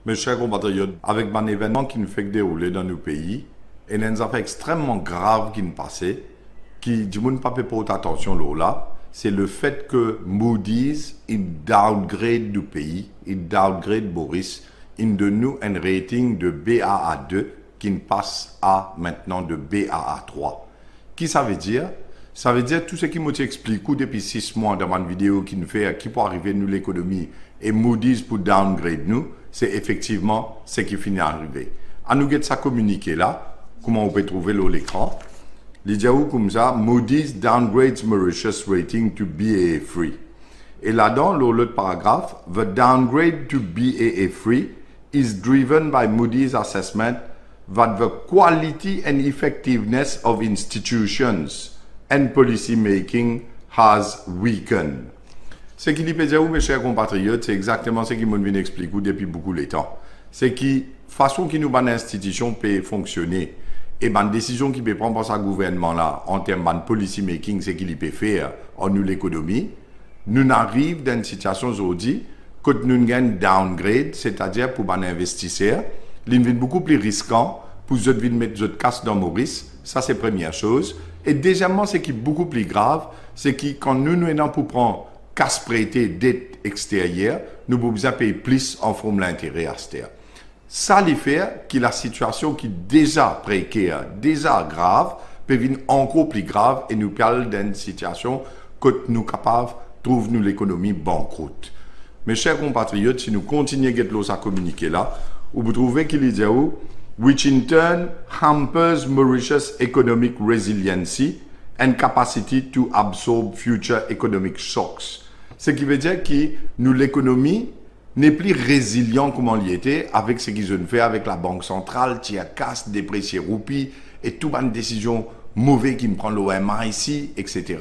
Mes chers compatriotes, avec un événement qui nous fait dérouler dans nos pays, et une affaire extrêmement grave qui nous passait, qui du monde pas porter attention là, c'est le fait que Moody's il downgrade du pays, il downgrade Boris, il donne nous un rating de Baa2 qui passe à maintenant de Baa3. Qui ça veut dire? Ça veut dire tout ce qui m'a expliqué depuis 6 mois dans ma vidéo qui nous fait qui peut arriver nous l'économie et Moody's pour downgrade nous, c'est effectivement ce qui finit à arriver. À nous ça communiqué là, comment on peut trouver l'écran. Il dit comme ça, Moody's downgrades Mauritius rating to Baa3. Et là-dedans, l'autre paragraphe, the downgrade to Baa3 is driven by Moody's assessment that the quality and effectiveness of institutions and policy making has weakened. Ce qu'il peut dire, mes chers compatriotes, c'est exactement ce qu'il m'a venu expliquer depuis beaucoup de temps. C'est que la façon que nos institutions peuvent fonctionner et la décision qu'il peut prendre par ce gouvernement-là en termes de policy making, c'est qu'il peut faire en nous l'économie, nous arrivons dans une situation aujourd'hui que nous avons un downgrade, c'est-à-dire pour les investisseurs, il est beaucoup plus risquant pour eux de mettre de casse dans Maurice. Ça, c'est la première chose. Et deuxièmement, ce qui est beaucoup plus grave, c'est que quand nous sommes pour prendre casse prêtée dette extérieure, nous avons besoin de payer plus en forme d'intérêt à ce terre. Ça les fait que la situation qui est déjà précaire, déjà grave, peut devenir encore plus grave et nous parle d'une situation que nous sommes capables de trouver l'économie banqueroute. Mes chers compatriotes, si nous continuons à communiquer là, vous trouvez qu'il y a which in turn hampers Mauritius' economic resiliency and capacity to absorb future economic shocks. Ce qui veut dire que nous, l'économie, n'est plus résilient comme on l'y était avec ce qu'ils ont fait avec la Banque centrale, qui a casse, déprécié roupie et toutes les décisions mauvaises qui me prend l'OMA ici, etc.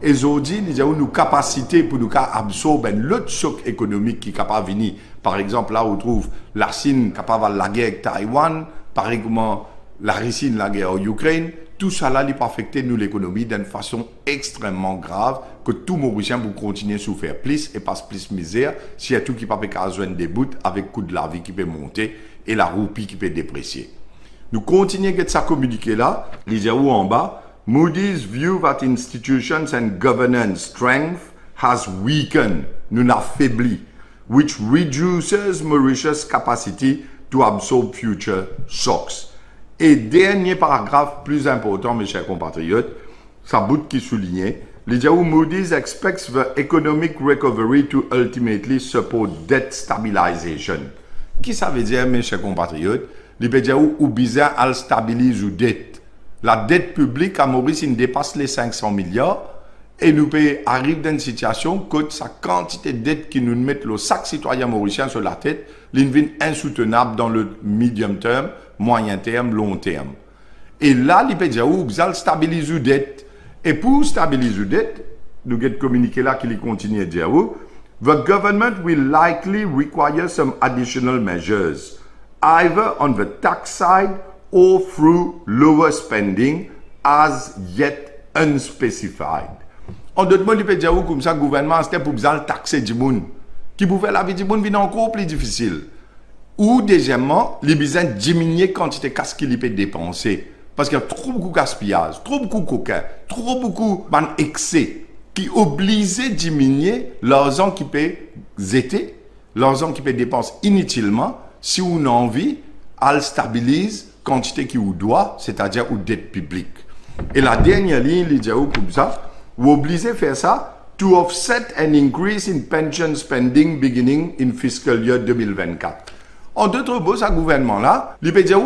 Et aujourd'hui, nous avons une capacité pour nous absorber l'autre choc économique qui est capable de venir. Par exemple, là où on trouve la Chine capable de la guerre avec Taïwan, par exemple, la Russie la guerre en Ukraine, tout ça là, il peut affecter nous l'économie d'une façon extrêmement grave que tout Mauricien pour continuer à souffrir plus et passe plus misère s'il y a tout qui peut faire des bouts avec coût de la vie qui peut monter et la roupie qui peut déprécier. Nous continuons à ça communiquer là, les zéros en bas. Moody's view that institutions and governance strength has weakened, nous affaibli, which reduces Mauritius' capacity to absorb future shocks. Et dernier paragraphe plus important, mes chers compatriotes, ça bout qui souligne, les dit Moody's expects the economic recovery to ultimately support debt stabilization. Qui ça veut dire, mes chers compatriotes? Les dit ou bizarre, elle stabilise ou dette. La dette publique à Maurice, il dépasse les 500 milliards et nous arrive dans une situation que sa quantité de dette qui nous met chaque citoyen mauricien sur la tête, devient insoutenable dans le medium terme, moyen terme, long terme. Et là, il peut dire, vous allez stabiliser la dette. Et pour stabiliser la dette, nous avons communiqué là qu'il continue à dire, the government will likely require some additional measures, either on the tax side or through lower spending, as yet unspecified. En d'autres mots, il peut dire comme ça, le gouvernement, c'était pour taxer du monde, qui pouvait la vie du monde venir encore plus difficile. Ou deuxièmement, les besoins diminuer la quantité de cash qu'il peut dépenser. Parce qu'il y a trop beaucoup de gaspillage, trop beaucoup de cocaïne, trop beaucoup d'excès qui obligent à diminuer l'argent qui peut zéter, l'argent qui peut dépenser inutilement si on a envie, elle stabilise la quantité qui vous doit, c'est-à-dire ou dette publique. Et la dernière ligne, il dit comme ça, vous obligez à faire ça to offset an increase in pension spending beginning in fiscal year 2024. En d'autres mots, ce gouvernement-là, il peut dire,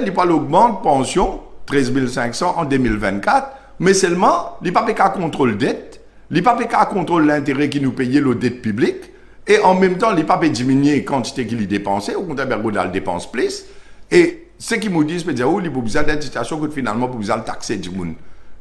il peut augmenter la pension, 13 500 en 2024, mais seulement, il ne peut pas contrôler la dette, il ne peut pas contrôler l'intérêt qui nous paye la dette publique, et en même temps, il ne peut pas diminuer la quantité qu'il dépense, au contraire, il dépense plus. Et ce qui nous dit, c'est dire, il faut besoin d'une situation que finalement, il faut taxer du monde.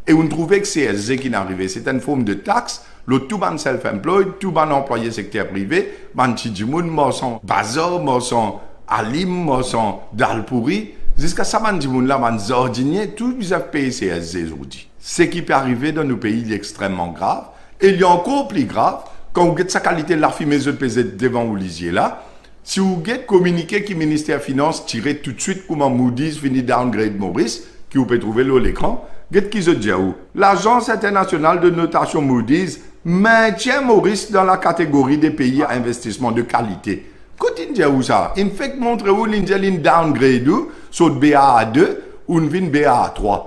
Et on trouvait que c'est CSG qui est arrivé. C'est une forme de taxe. Le tout ban self-employed, tout ban employé secteur privé, ban Tidjimoun, morson bazar, morson alim, morson dalpouri. Jusqu'à ça, ban Tidjimoun là, ban zordinier, tout ils ont payé CSG aujourd'hui. Ce qui peut arriver dans nos pays est extrêmement grave. Et il y a encore plus grave, quand vous avez sa qualité de la fumée de PZ devant vous lisiez là, Si vous avez communiqué que le ministère des Finances tiré tout de suite comment Moody's finit downgrade Maurice, qui vous pouvez trouver là l'écran, qu'est-ce qu'ils ont dit où? L'Agence internationale de notation Moody's maintient Maurice dans la catégorie des pays à investissement de qualité. Qu'est-ce qu'il dit où ça? Il fait montrer où l'Indian downgrade sur BA2 ou une BA3.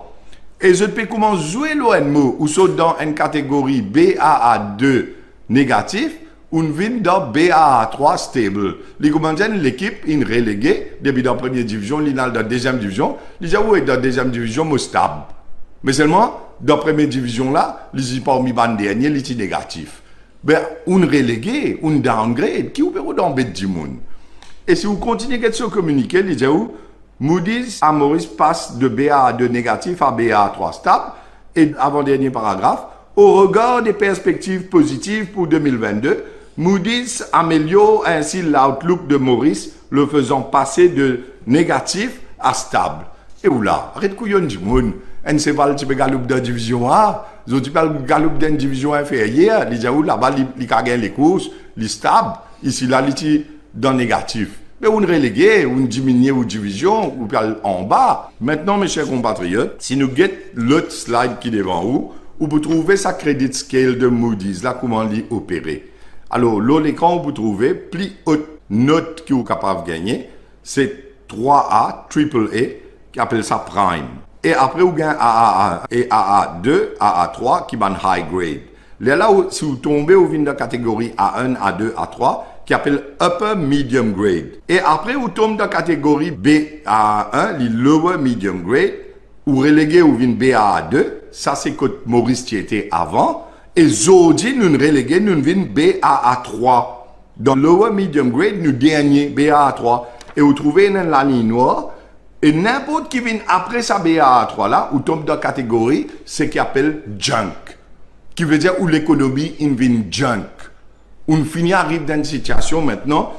Et je peux comment jouer l'ONMO ou saute dans une catégorie BAA2 négatif ou une vin dans BAA3 stable. Les commandants l'équipe in relégué depuis dans la première division, l'inal dans la deuxième division, les est dans la deuxième division mo stable. Mais seulement dans la première division là, les y parmi ban dernier, les est négatif. Ben on relégué, on downgrade qui ou peut d'embêter du monde. Et si vous continuez à se communiquer, les est où Moody's à Maurice passe de BA2 négatif à BA3 stable. Et avant-dernier paragraphe, au regard des perspectives positives pour 2022, Moody's améliore ainsi l'outlook de Maurice, le faisant passer de négatif à stable. Et oula, arrête couillon du monde. On sait pas le type galoupe de division A, les autres galoupe d'une division inférieure, les gens là-bas, ils gagnent les courses, les stable, ici là, ils dans négatif. Mais on relégué, on diminue ou division, ou en bas. Maintenant, mes chers compatriotes, si nous guettons l'autre slide qui est devant vous, vous trouvez sa credit scale de Moody's, là, comment l'y opérer. Alors, là, l'écran, vous trouvez plus haute note que vous êtes capable de gagner, c'est 3A, triple A, qui appelle ça prime. Et après, vous gagnez AA1 et AA2, AA3, qui est high grade. Là, si vous tombez, vous venez de la catégorie A1, A2, A3, qui appelle Upper Medium Grade. Et après, vous tombez dans la catégorie BA1, le Lower Medium Grade, ou relégué ou vient BA2, ça c'est que Maurice qui était avant, et Zodi nous relégué, nous vient BA3. Dans Lower Medium Grade, nous dernier BA3. Et vous trouvez une ligne noire, et n'importe qui vient après sa BA3 là, ou tombe dans la catégorie, c'est qui appelle Junk. Qui veut dire où l'économie vient junk. On finit arrive dans une situation maintenant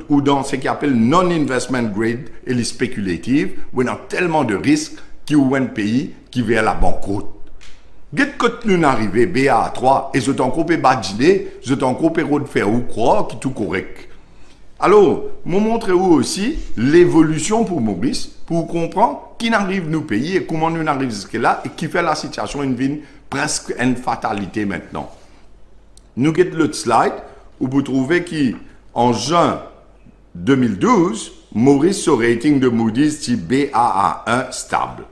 où dans ce qu'on appelle non-investment grade et les spéculatives, où on a tellement de risques qu'il y a un pays qui va à la banqueroute. Quand nous arrivons BA3 et je t'en coupe badiner, je t'en coupe de faire ou croire qui est tout correct. Alors, je montre vous aussi l'évolution pour Maurice, pour comprendre qui n'arrive nos pays et comment nous arrivons jusque-là et qui fait la situation une vie presque une fatalité maintenant. Nous avons l'autre slide où vous trouvez qu'en juin 2012, Maurice sur rating de Moody's dit BAA1 stable.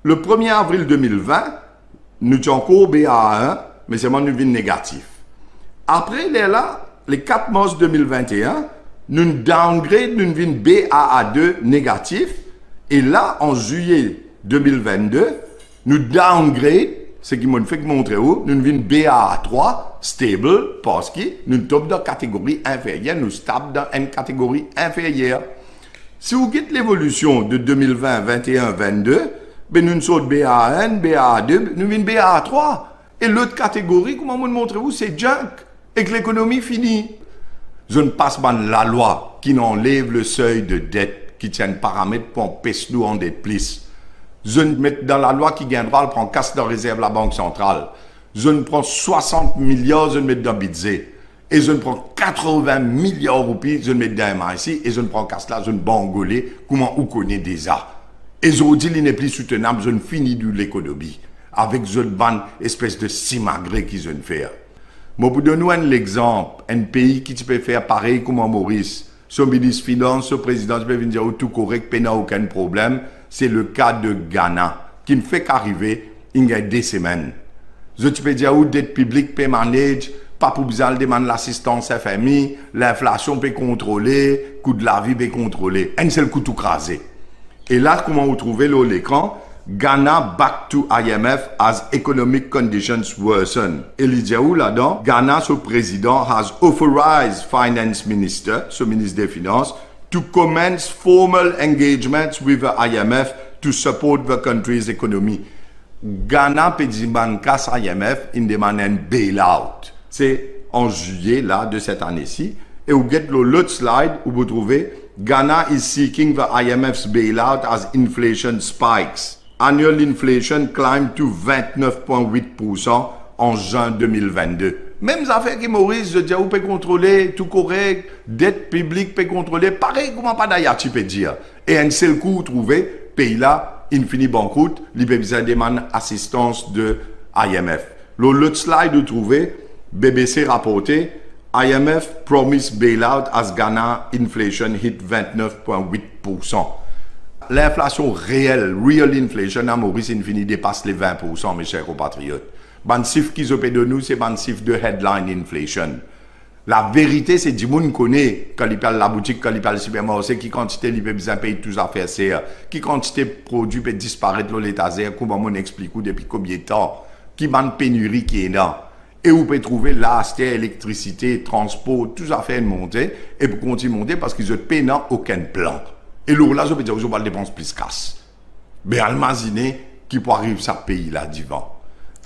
Le 1er avril 2020, nous avons encore BAA1, mais c'est une vie négatif. Après, les 4 mars 2021, nous downgrade une vie BAA2 négatif. Et là, en juillet 2022, nous downgrade ce qui m'a fait montrer où nous venons BA3 stable parce que nous sommes dans la catégorie inférieure, nous stable dans une catégorie inférieure. Si vous quittez l'évolution de 2020, 21, 22, ben nous sommes BA1, BA2, nous venons BA3. Et l'autre catégorie, comment vous montrer où c'est junk et que l'économie finit. Je ne passe pas la loi qui n'enlève le seuil de dette qui tient un paramètre pour empêcher nous en dette plus. Je ne mets dans la loi qui gagnera, je prends casse de réserve la Banque centrale. Je ne prends 60 milliards, je ne mets dans le budget. Et je ne prends 80 milliards de roupies, je ne mets dans MIC. Et je ne prends casse là, je ne bangolais, comment vous connaissez déjà. Et je dis qu'il n'est plus soutenable, je ne finis de l'économie. Avec je ne ban espèce de simagré qui je ne fais. Mais pour donner un exemple, un pays qui peut faire pareil comme Maurice, son ministre des Finances, son président, je peux venir dire tout correct, il n'y a aucun problème. C'est le cas de Ghana, qui ne fait qu'arriver il y a 2 semaines. Je peux dire où dette publique peut manager, pas pour besoin de demander l'assistance FMI, l'inflation peut contrôler, coût de la vie peut contrôler. Un seul coup tout crasé. Et là, comment vous trouvez l'écran? Ghana back to IMF as economic conditions worsen. Et il dit où là-dedans? Ghana, son président, has authorized finance minister, ce ministre des Finances, to commence formal engagements with the IMF to support the country's economy. Ghana peut dire casse IMF, il demande un bailout. C'est en juillet là de cette année-ci. Et vous avez l'autre slide où vous trouvez Ghana is seeking the IMF's bailout as inflation spikes. Annual inflation climbed to 29,8% en juin 2022. Même affaires qui Maurice, je dis, vous pouvez contrôler, tout correct, dette publique peut contrôler, pareil, comment pas d'ailleurs, tu peux dire. Et un seul coup, trouver, pays là, il finit banqueroute, il peut besoin demande assistance de IMF. L'autre slide, vous trouvez, BBC rapporté, IMF promise bailout as Ghana inflation hit 29,8%. L'inflation réelle, real inflation à Maurice, il dépasse les 20%, mes chers compatriotes. Les chiffres qu'ils ont de nous, c'est les chiffres de headline inflation. La vérité, c'est que tout le monde connaît, quand il parle de la boutique, quand il parle du supermarché, qui quantité il peut besoin payer tous affaires c'est, qui quantité de produits peut disparaître dans l'état c'est, comment on explique depuis combien de temps, qui a une pénurie qui est là. Et vous pouvez trouver là, électricité, transport, tout ça fait monter, et pour continuer à monter parce qu'ils n'ont payé aucun plan. Et là, je peux dire, je vais dépenser plus casse. Mais imaginez qui peut arriver à ce pays-là divan.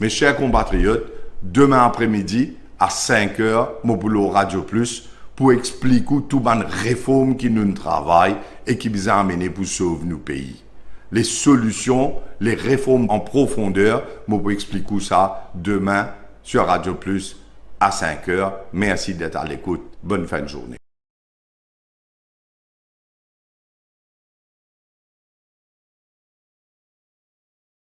Mes chers compatriotes, demain après-midi, à 5h, mon boulot Radio Plus, pour expliquer toutes les réformes qui nous travaillent et qui nous ont amené pour sauver nos pays. Les solutions, les réformes en profondeur, je vais expliquer ça demain sur Radio Plus à 5h. Merci d'être à l'écoute. Bonne fin de journée.